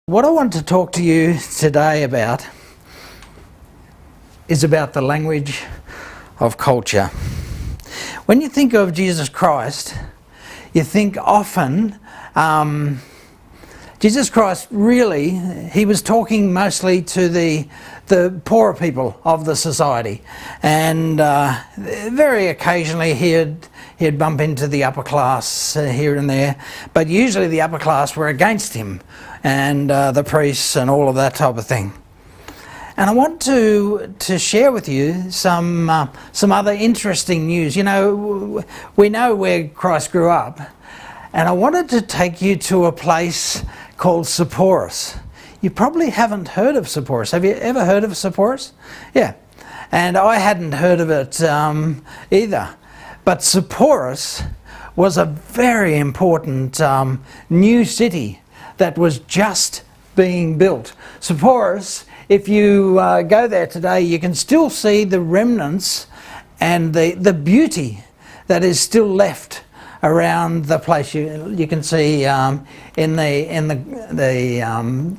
What I want to talk to you today about is about the language of culture. When you think of Jesus Christ, you think often, Jesus Christ really, he was talking mostly to the poorer people of the society, and very occasionally he'd bump into the upper class here and there, but usually the upper class were against him, and the priests and all of that type of thing. And I want to share with you some other interesting news. You know, we know where Christ grew up, and I wanted to take you to a place called Sepphoris. You probably haven't heard of Sepphoris. Have you ever heard of Sepphoris? Yeah, and I hadn't heard of it either. But Sepphoris was a very important new city that was just being built. Sepphoris, if you go there today, you can still see the remnants and the beauty that is still left around the place. You can see in the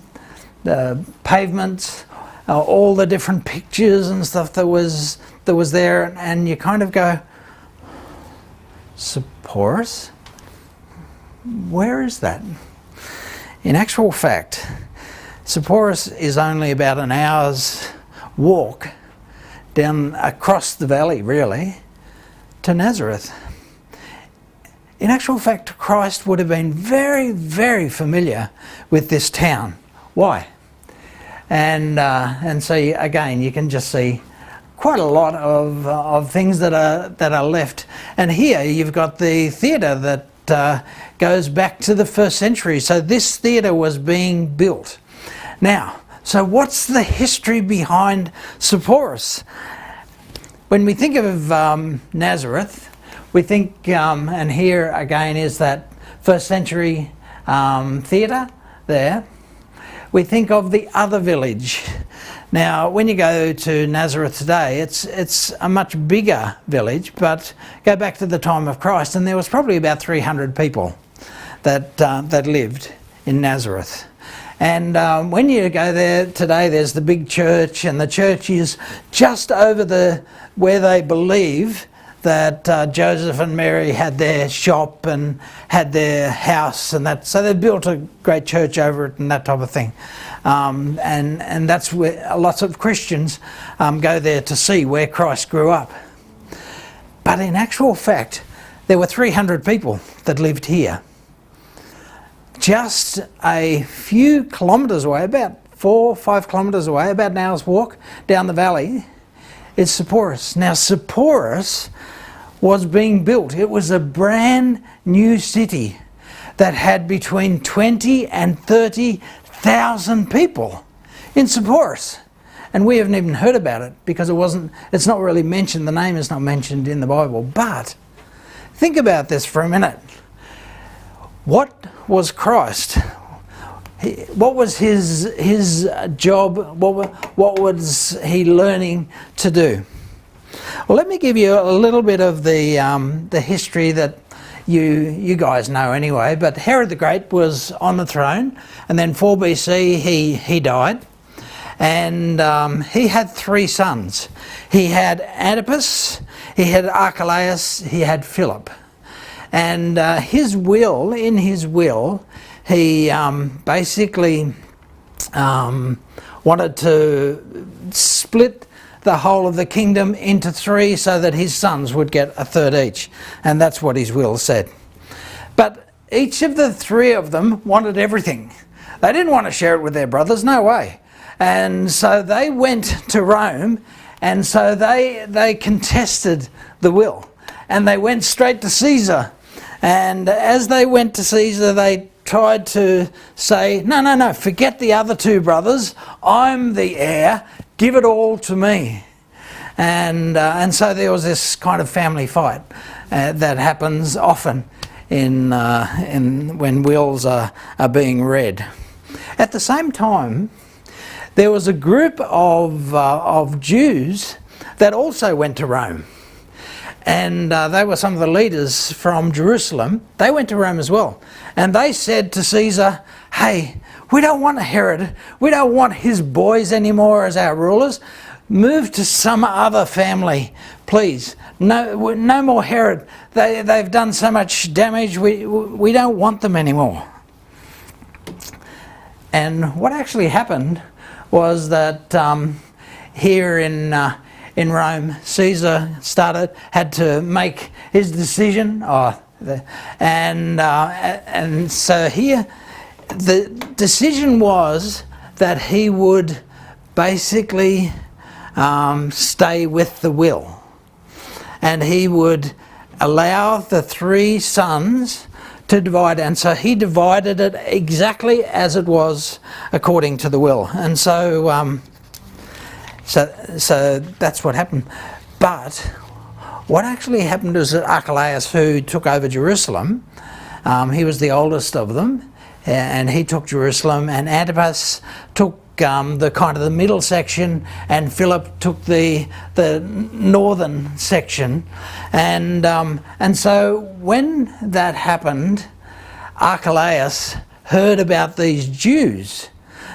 pavements, all the different pictures and stuff that was there, and you kind of go, Sepphoris? Where is that? In actual fact, Sepphoris is only about an hour's walk down across the valley, really, to Nazareth. In actual fact, Christ would have been very, very familiar with this town. Why? And so again, you can just see quite a lot of things that are left. And here you've got the theatre that goes back to the 1st century. So this theatre was being built. Now, so what's the history behind Sepphoris? When we think of Nazareth, we think, and here again is that 1st century theatre there, we think of the other village. Now, when you go to Nazareth today, it's a much bigger village, but go back to the time of Christ, and there was probably about 300 people that lived in Nazareth. And when you go there today, there's the big church, and the church is just over where they believe that Joseph and Mary had their shop and had their house and that. So they built a great church over it and that type of thing. And that's where lots of Christians go there to see where Christ grew up. But in actual fact, there were 300 people that lived here. Just a few kilometres away, about 4 or 5 kilometres away, about an hour's walk down the valley, is Sepphoris. Now, Sepphoris was being built. It was a brand new city that had between 20 and 30,000 people in Sepphoris. And we haven't even heard about it because it's not really mentioned, the name is not mentioned in the Bible. But think about this for a minute. What was Christ? What was his job? What was he learning to do? Well, let me give you a little bit of the history that you guys know anyway. But Herod the Great was on the throne, and then 4 BC he died, and he had 3 sons. He had Antipas, he had Archelaus, he had Philip. And in his will, he basically wanted to split the whole of the kingdom into 3 so that his sons would get a third each. And that's what his will said. But each of the 3 of them wanted everything. They didn't want to share it with their brothers, no way. And so they went to Rome, and so they contested the will. And they went straight to Caesar. And as they went to Caesar, they tried to say, no, forget the other 2 brothers. I'm the heir. Give it all to me. And so there was this kind of family fight that happens often in when wills are being read. At the same time, there was a group of Jews that also went to Rome. and they were some of the leaders from Jerusalem. They went to Rome as well. And they said to Caesar, hey, we don't want Herod. We don't want his boys anymore as our rulers. Move to some other family, please. No more Herod. They've done so much damage. We don't want them anymore. And what actually happened was that here in Rome, Caesar had to make his decision, and so here the decision was that he would basically stay with the will, and he would allow the 3 sons to divide, and so he divided it exactly as it was according to the will. And so so that's what happened. But what actually happened was that Archelaus, who took over Jerusalem, he was the oldest of them, and he took Jerusalem, and Antipas took the kind of the middle section, and Philip took the northern section, and so when that happened, Archelaus heard about these Jews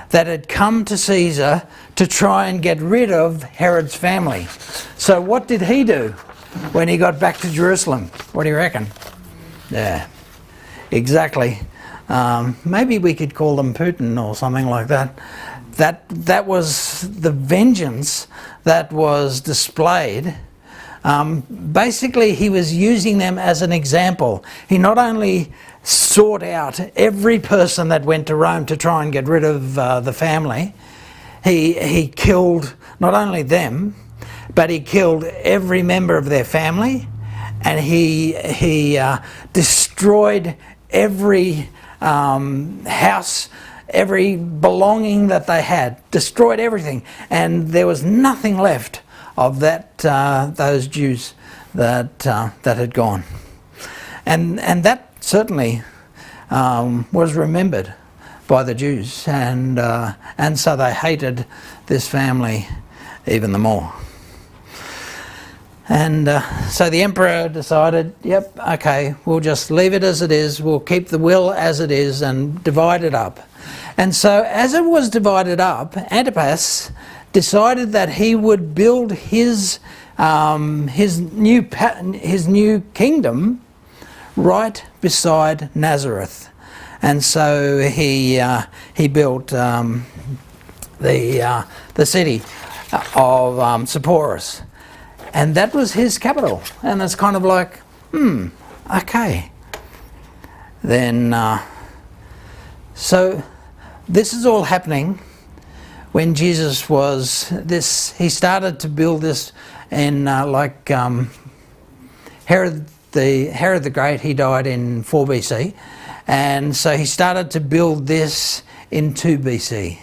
that had come to Caesar to try and get rid of Herod's family. So what did he do when he got back to Jerusalem? What do you reckon? Yeah, exactly. Maybe we could call them Putin or something like that. That was the vengeance that was displayed. Basically, he was using them as an example. He not only sought out every person that went to Rome to try and get rid of the family, he killed not only them, but he killed every member of their family, and he destroyed every house, every belonging that they had, destroyed everything, and there was nothing left of that those Jews that had gone, and that certainly was remembered by the Jews, and so they hated this family even the more. And so the emperor decided, yep, okay, we'll just leave it as it is, we'll keep the will as it is and divide it up. And so as it was divided up, Antipas decided that he would build his new kingdom right beside Nazareth. And so he built the city of Sepphoris. And that was his capital. And it's kind of like, okay. Then, so this is all happening when Jesus was he started to build this in Herod the Great, he died in 4 BC. And so he started to build this in 2 BC.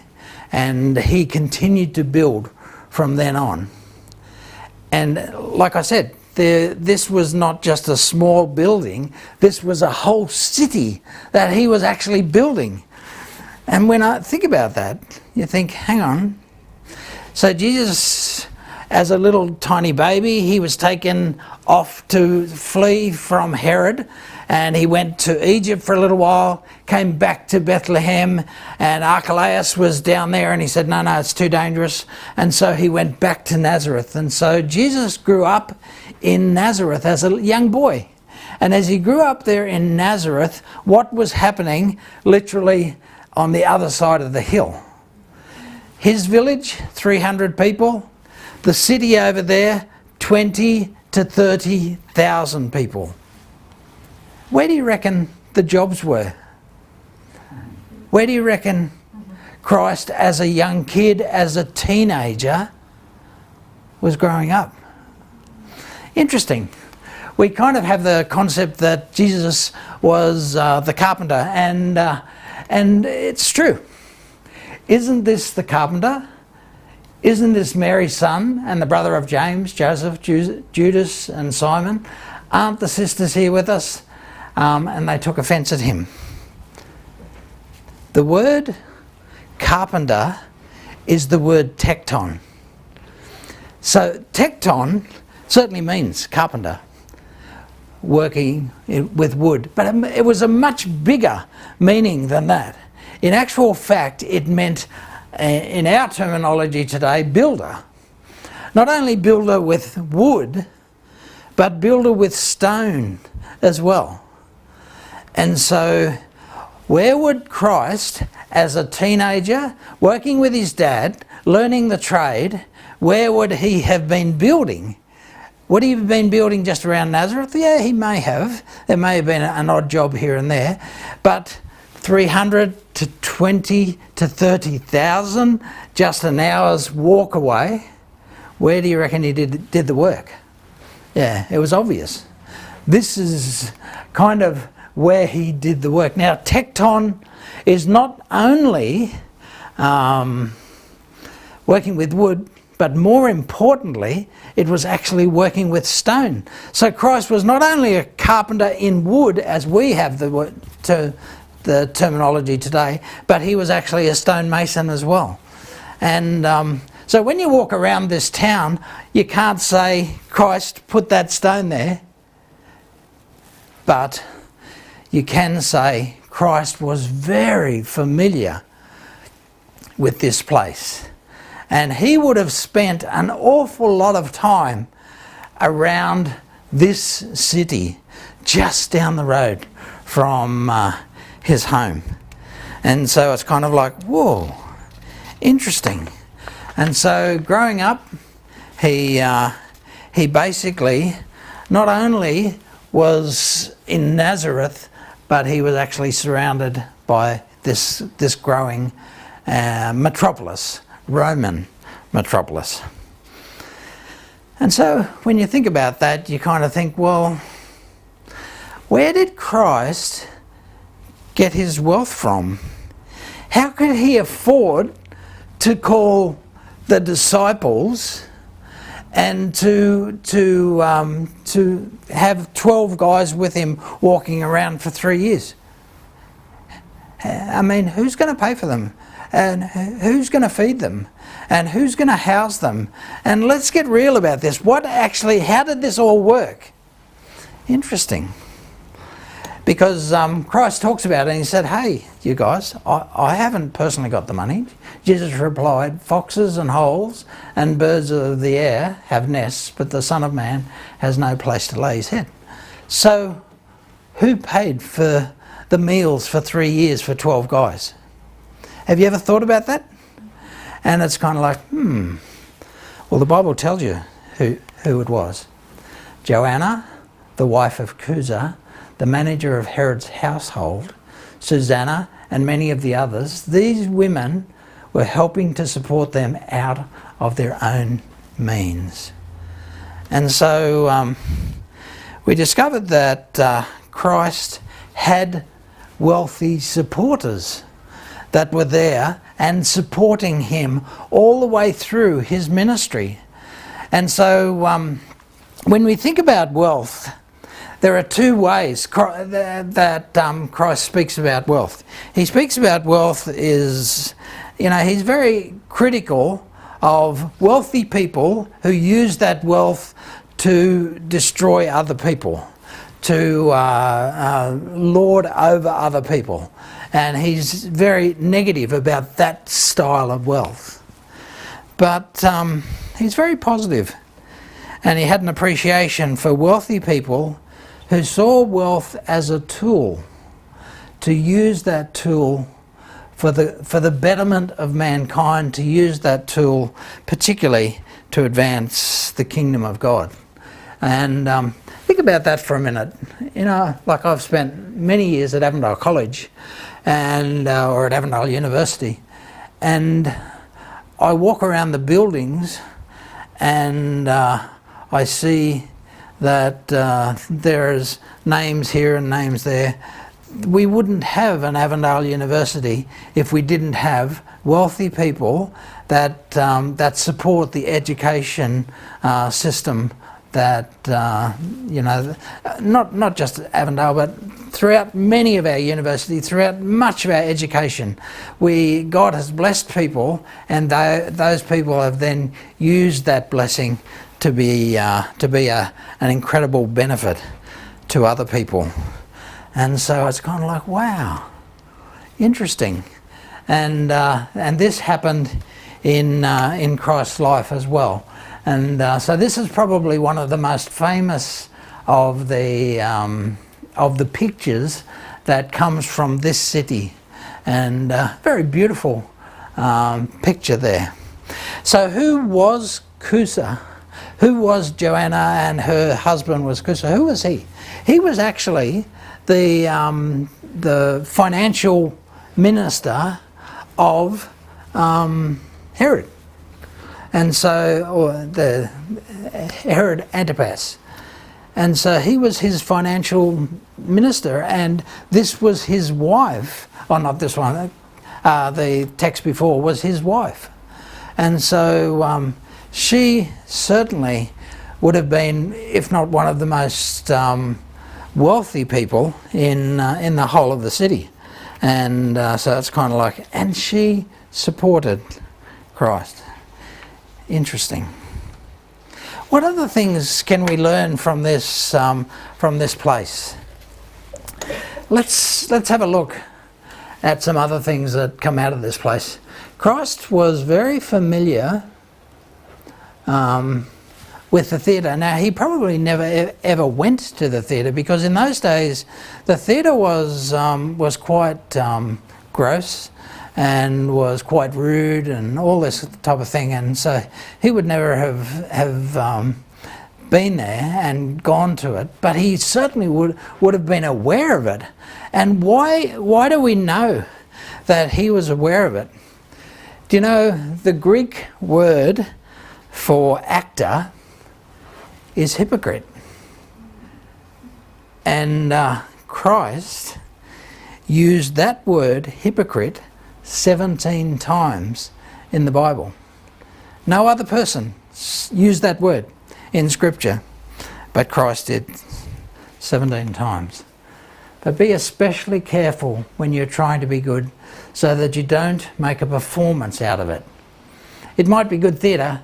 And he continued to build from then on. And like I said, this was not just a small building, this was a whole city that he was actually building. And when I think about that, you think, hang on. So Jesus, as a little tiny baby, he was taken off to flee from Herod, and he went to Egypt for a little while, came back to Bethlehem, and Archelaus was down there, and he said, no, it's too dangerous. And so he went back to Nazareth. And so Jesus grew up in Nazareth as a young boy. And as he grew up there in Nazareth, what was happening literally on the other side of the hill? His village, 300 people. The city over there, 20 to 30,000 people. Where do you reckon the jobs were? Where do you reckon Christ, as a young kid, as a teenager, was growing up? Interesting. We kind of have the concept that Jesus was the carpenter, and it's true. Isn't this the carpenter? Isn't this Mary's son and the brother of James, Joseph, Judas and Simon? Aren't the sisters here with us? And they took offence at him. The word carpenter is the word tekton. So tekton certainly means carpenter. working with wood. But it was a much bigger meaning than that. In actual fact, it meant, in our terminology today, builder. Not only builder with wood, but builder with stone as well. And so, where would Christ, as a teenager, working with his dad, learning the trade, where would he have been building? Would he have been building just around Nazareth? Yeah, he may have. There may have been an odd job here and there. But 300 to 20 to 30,000, just an hour's walk away, where do you reckon he did the work? Yeah, it was obvious. This is kind of where he did the work. Now, tecton is not only working with wood, but more importantly, it was actually working with stone. So Christ was not only a carpenter in wood, as we have the terminology today, but he was actually a stonemason as well. And so when you walk around this town, you can't say, Christ put that stone there, but you can say Christ was very familiar with this place. And he would have spent an awful lot of time around this city, just down the road from his home. And so it's kind of like, whoa, interesting. And so growing up, he basically not only was in Nazareth, but he was actually surrounded by this growing metropolis, Roman metropolis. And so when you think about that, you kind of think, well, where did Christ get his wealth from? How could he afford to call the disciples and to have 12 guys with him walking around for 3 years? I mean, who's going to pay for them? And who's going to feed them? And who's going to house them? And let's get real about this. How did this all work? Interesting. Because Christ talks about it and he said, hey, you guys, I haven't personally got the money. Jesus replied, foxes and holes and birds of the air have nests, but the Son of Man has no place to lay his head. So who paid for the meals for 3 years for 12 guys? Have you ever thought about that? And it's kind of like, well, the Bible tells you who it was. Joanna, the wife of Chuza, the manager of Herod's household, Susanna, and many of the others. These women were helping to support them out of their own means. And so we discovered that Christ had wealthy supporters that were there and supporting him all the way through his ministry. And so when we think about wealth, there are two ways that Christ speaks about wealth. He speaks about wealth he's very critical of wealthy people who use that wealth to destroy other people, to lord over other people. And he's very negative about that style of wealth. But he's very positive. And he had an appreciation for wealthy people who saw wealth as a tool, to use that tool for the betterment of mankind, to use that tool particularly to advance the kingdom of God. And think about that for a minute. Like I've spent many years at Avondale College or at Avondale University, and I walk around the buildings and I see that there's names here and names there. We wouldn't have an Avondale University if we didn't have wealthy people that support the education system that not just Avondale, but throughout many of our universities, throughout much of our education, God has blessed people, and those people have then used that blessing to be an incredible benefit to other people. And so it's kind of like, wow, interesting. And this happened in Christ's life as well. And so this is probably one of the most famous of the pictures that comes from this city. And very beautiful picture there. So who was Cusa? Who was Joanna, and her husband was Cusa? Who was he? He was actually the financial minister of Herod, and so, or the Herod Antipas, and so he was his financial minister, and this was his wife. Oh, not this one. The text before was his wife, and so she certainly would have been, if not one of the most wealthy people in the whole of the city. And so it's kind of like, and she supported Christ. Interesting. What other things can we learn from this place? Let's have a look at some other things that come out of this place. Christ was very familiar with the theatre. Now, he probably never ever went to the theatre, because in those days the theatre was quite gross and was quite rude and all this type of thing, and so he would never have been there and gone to it, but he certainly would have been aware of it. And why do we know that he was aware of it? Do you know the Greek word for actor is hypocrite? And Christ used that word hypocrite 17 times in the Bible. No other person used that word in Scripture, but Christ did 17 times. But be especially careful when you're trying to be good, so that you don't make a performance out of it. It might be good theatre,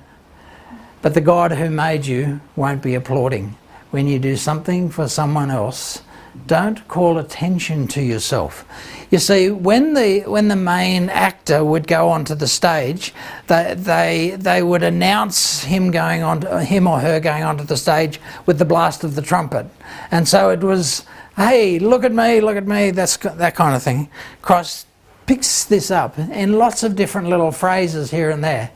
but the God who made you won't be applauding. When you do something for someone else, don't call attention to yourself. You see, when the main actor would go onto the stage, they would announce him or her going onto the stage with the blast of the trumpet. And so it was, hey, look at me, that's that kind of thing. Christ picks this up in lots of different little phrases here and there.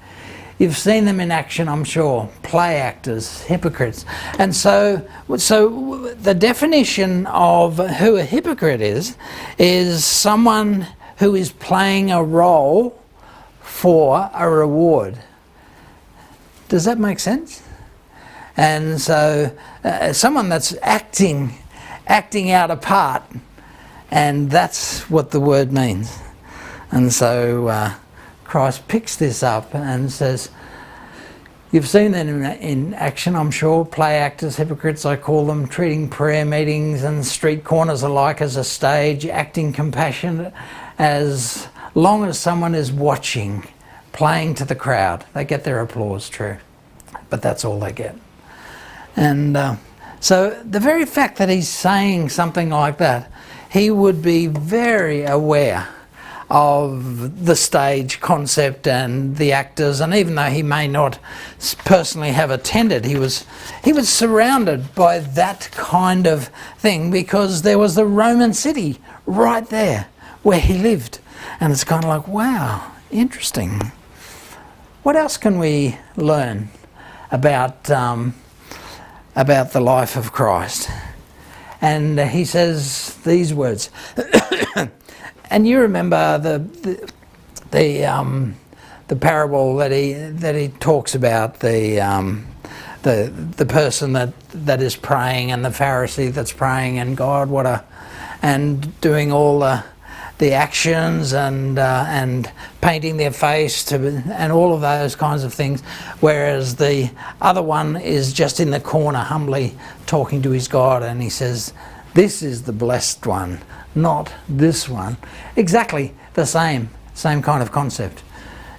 You've seen them in action, I'm sure. Play actors, hypocrites. And so the definition of who a hypocrite is someone who is playing a role for a reward. Does that make sense? And so someone that's acting out a part, and that's what the word means. And so Christ picks this up and says, you've seen them in action, I'm sure. Play actors, hypocrites, I call them, treating prayer meetings and street corners alike as a stage, acting compassionate as long as someone is watching, playing to the crowd. They get their applause, true, but that's all they get. And so the very fact that he's saying something like that, he would be very aware of the stage concept and the actors, and even though he may not personally have attended, he was surrounded by that kind of thing, because there was the Roman city right there where he lived. And it's kind of like, wow, interesting. What else can we learn about the life of Christ? And he says these words. And you remember the parable that he talks about, the person that is praying, and the Pharisee that's praying, and God, and doing all the actions and painting their face and all of those kinds of things, whereas the other one is just in the corner humbly talking to his God, and he says, "This is the blessed one, not this one." Exactly the same kind of concept.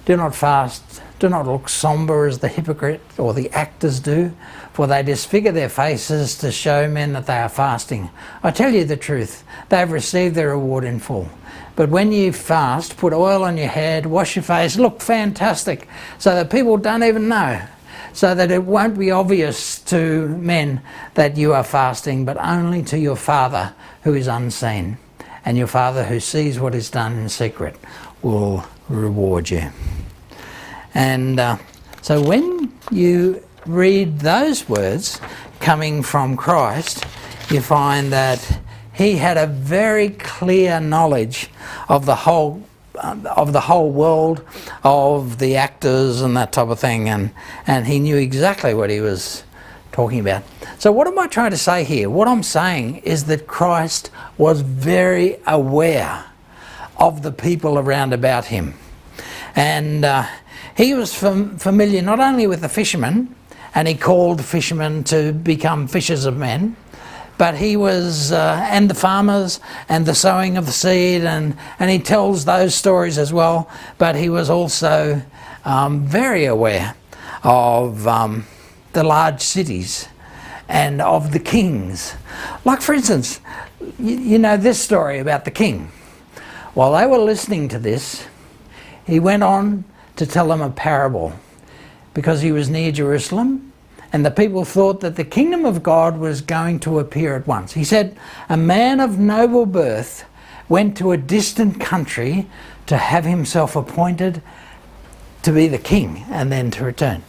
Do not fast Do not look sombre as the hypocrite or the actors do, for they disfigure their faces to show men that they are fasting. I tell you the truth, they have received their reward in full. But when you fast, put oil on your head, wash your face, look fantastic, so that people don't even know, so that it won't be obvious to men that you are fasting, but only to your Father who is unseen. And your Father who sees what is done in secret will reward you. And so when you read those words coming from Christ, you find that he had a very clear knowledge of the whole world, of the actors and that type of thing, and he knew exactly what he was talking about. So what am I trying to say here? What I'm saying is that Christ was very aware of the people around about him. And he was familiar not only with the fishermen, and he called fishermen to become fishers of men, but he was, and the farmers, and the sowing of the seed, and he tells those stories as well, but he was also very aware of the large cities and of the kings. Like, for instance, you know this story about the king. While they were listening to this, he went on to tell them a parable, because he was near Jerusalem and the people thought that the kingdom of God was going to appear at once. He said, a man of noble birth went to a distant country to have himself appointed to be the king and then to return.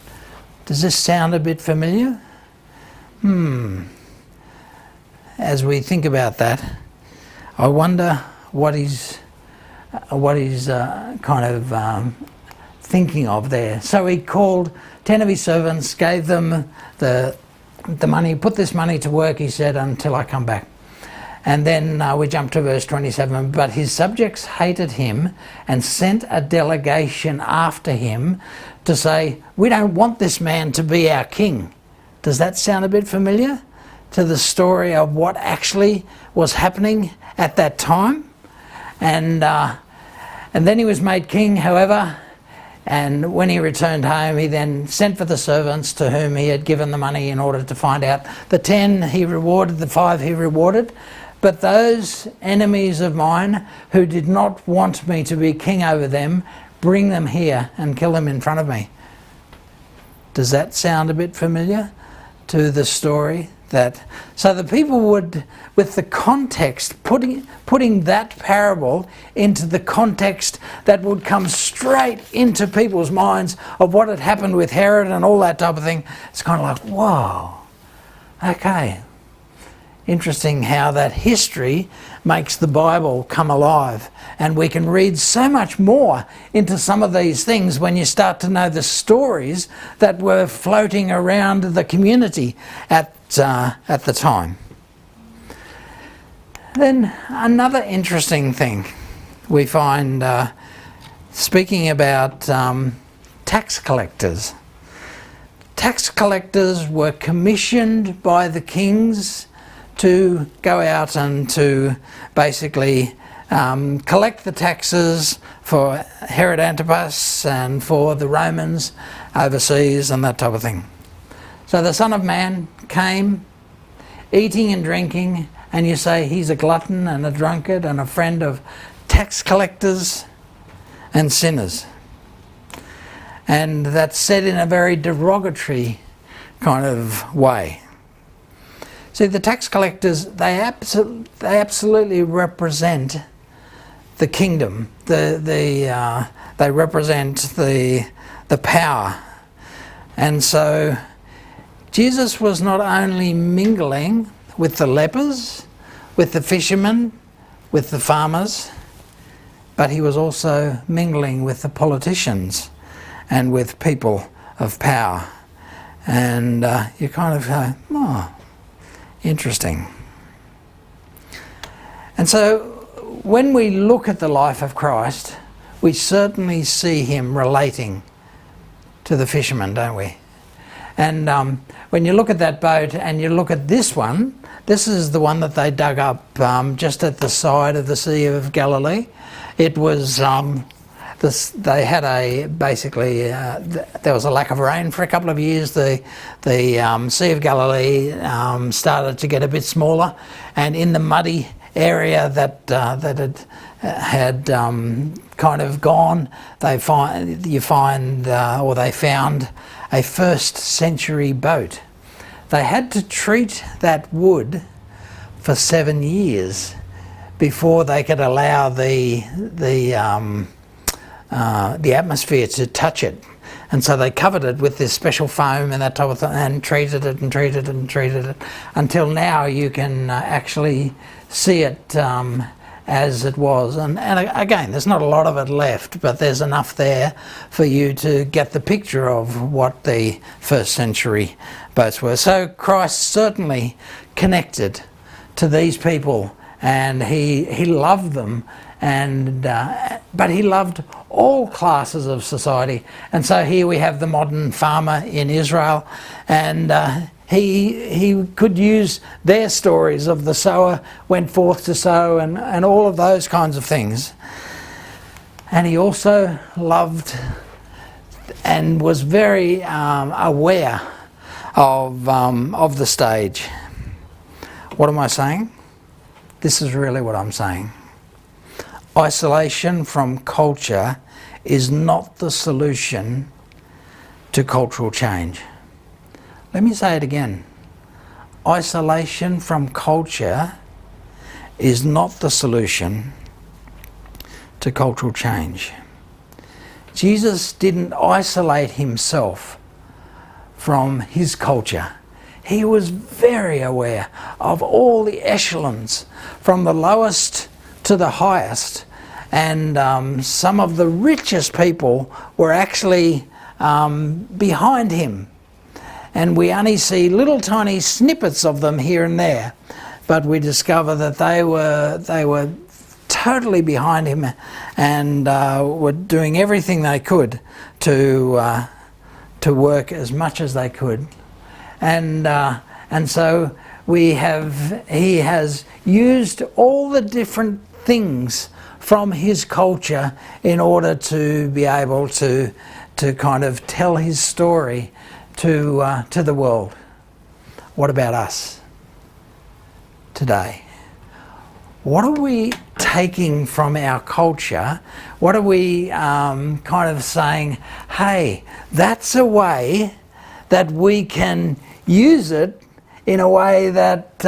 Does this sound a bit familiar? As we think about that, I wonder what he's kind of thinking of there. So he called 10 of his servants, gave them the money, put this money to work, he said, until I come back. And then we jump to verse 27. But his subjects hated him and sent a delegation after him to say, we don't want this man to be our king. Does that sound a bit familiar to the story of what actually was happening at that time? And then he was made king, however, and when he returned home, he then sent for the servants to whom he had given the money in order to find out. The 10 he rewarded, the 5 he rewarded. But those enemies of mine who did not want me to be king over them, bring them here and kill them in front of me. Does that sound a bit familiar to the story? So the people would, with the context, putting that parable into the context that would come straight into people's minds of what had happened with Herod and all that type of thing, it's kind of like, whoa, okay. Interesting how that history makes the Bible come alive, and we can read so much more into some of these things when you start to know the stories that were floating around the community at the time. Then another interesting thing we find, speaking about tax collectors. Tax collectors were commissioned by the kings to go out and to basically collect the taxes for Herod Antipas and for the Romans overseas and that type of thing. So the Son of Man came, eating and drinking, and you say he's a glutton and a drunkard and a friend of tax collectors and sinners. And that's said in a very derogatory kind of way. See, the tax collectors, they absolutely represent the kingdom. They represent the power. And so Jesus was not only mingling with the lepers, with the fishermen, with the farmers, but he was also mingling with the politicians and with people of power. And you kind of go, oh, interesting. And so when we look at the life of Christ, we certainly see him relating to the fishermen, don't we? And when you look at that boat and you look at this one, this is the one that they dug up just at the side of the Sea of Galilee. It was, the they had there was a lack of rain for a couple of years. The Sea of Galilee started to get a bit smaller, and in the muddy area that had kind of gone, they found a first century boat. They had to treat that wood for 7 years before they could allow the atmosphere to touch it, and so they covered it with this special foam and that type of thing, and treated it until now you can actually see it as it was. And again, there's not a lot of it left, but there's enough there for you to get the picture of what the first century boats were. So Christ certainly connected to these people, and he loved them, and but he loved all classes of society. And so here we have the modern farmer in Israel, and he could use their stories of the sower went forth to sow, and all of those kinds of things. And he also loved and was very aware of the stage. What am I saying? This is really what I'm saying. Isolation from culture is not the solution to cultural change. Let me say it again. Isolation from culture is not the solution to cultural change. Jesus didn't isolate himself from his culture. He was very aware of all the echelons, from the lowest to the highest, and some of the richest people were actually behind him, and we only see little tiny snippets of them here and there, but we discover that they were totally behind him, and were doing everything they could to work as much as they could. And so he has used all the different things from his culture in order to be able to kind of tell his story to the world. What about us today? What are we taking from our culture? What are we kind of saying, hey, that's a way that we can use it in a way that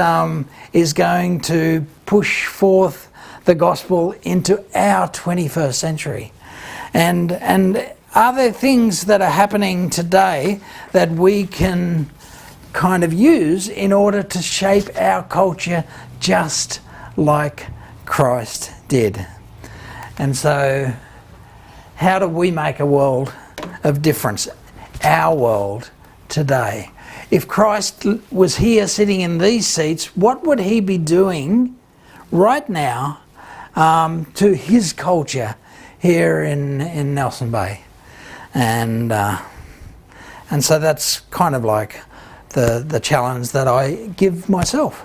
is going to push forth the gospel into our 21st century? And are there things that are happening today that we can kind of use in order to shape our culture just like Christ did? And so how do we make a world of difference, our world today? If Christ was here sitting in these seats, what would he be doing right now to his culture here in Nelson Bay? And so that's kind of like the challenge that I give myself,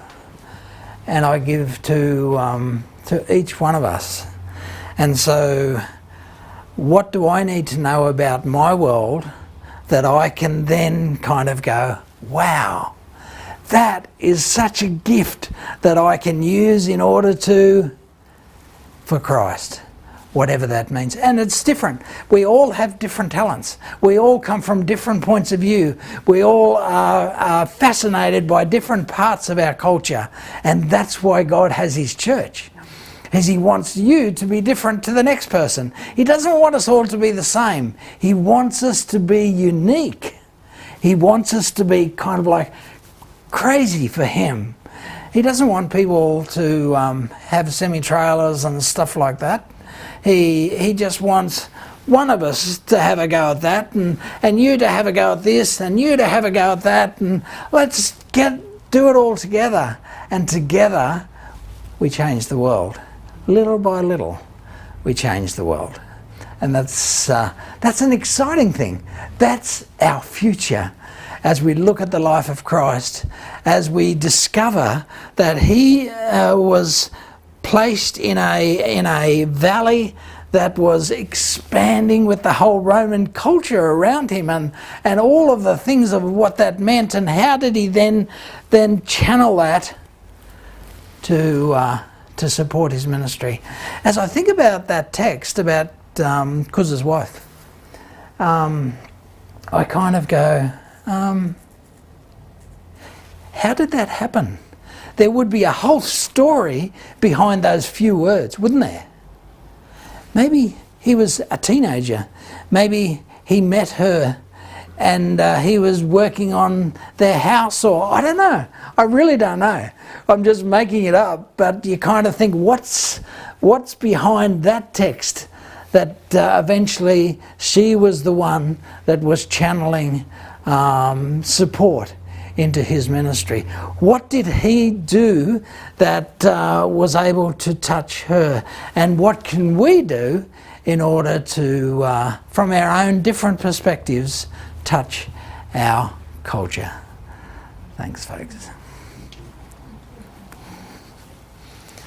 and I give to each one of us. And so what do I need to know about my world that I can then kind of go, wow, that is such a gift that I can use in order for Christ, whatever that means. And it's different. We all have different talents. We all come from different points of view. We all are fascinated by different parts of our culture. And that's why God has his church, is he wants you to be different to the next person. He doesn't want us all to be the same. He wants us to be unique. He wants us to be kind of like crazy for him. He doesn't want people to have semi-trailers and stuff like that. He just wants one of us to have a go at that, and you to have a go at this, and you to have a go at that, and let's do it all together. And together we change the world. Little by little we change the world. And that's an exciting thing. That's our future. As we look at the life of Christ, as we discover that he was placed in a valley that was expanding with the whole Roman culture around him, and all of the things of what that meant, and how did he then channel that to support his ministry? As I think about that text about Cuz's wife, I kind of go, how did that happen? There would be a whole story behind those few words, wouldn't there? Maybe he was a teenager. Maybe he met her and he was working on their house, or I don't know. I really don't know. I'm just making it up, but you kind of think, what's behind that text? That eventually she was the one that was channeling support into his ministry. What did he do that was able to touch her? And what can we do in order to, from our own different perspectives, touch our culture? Thanks, folks.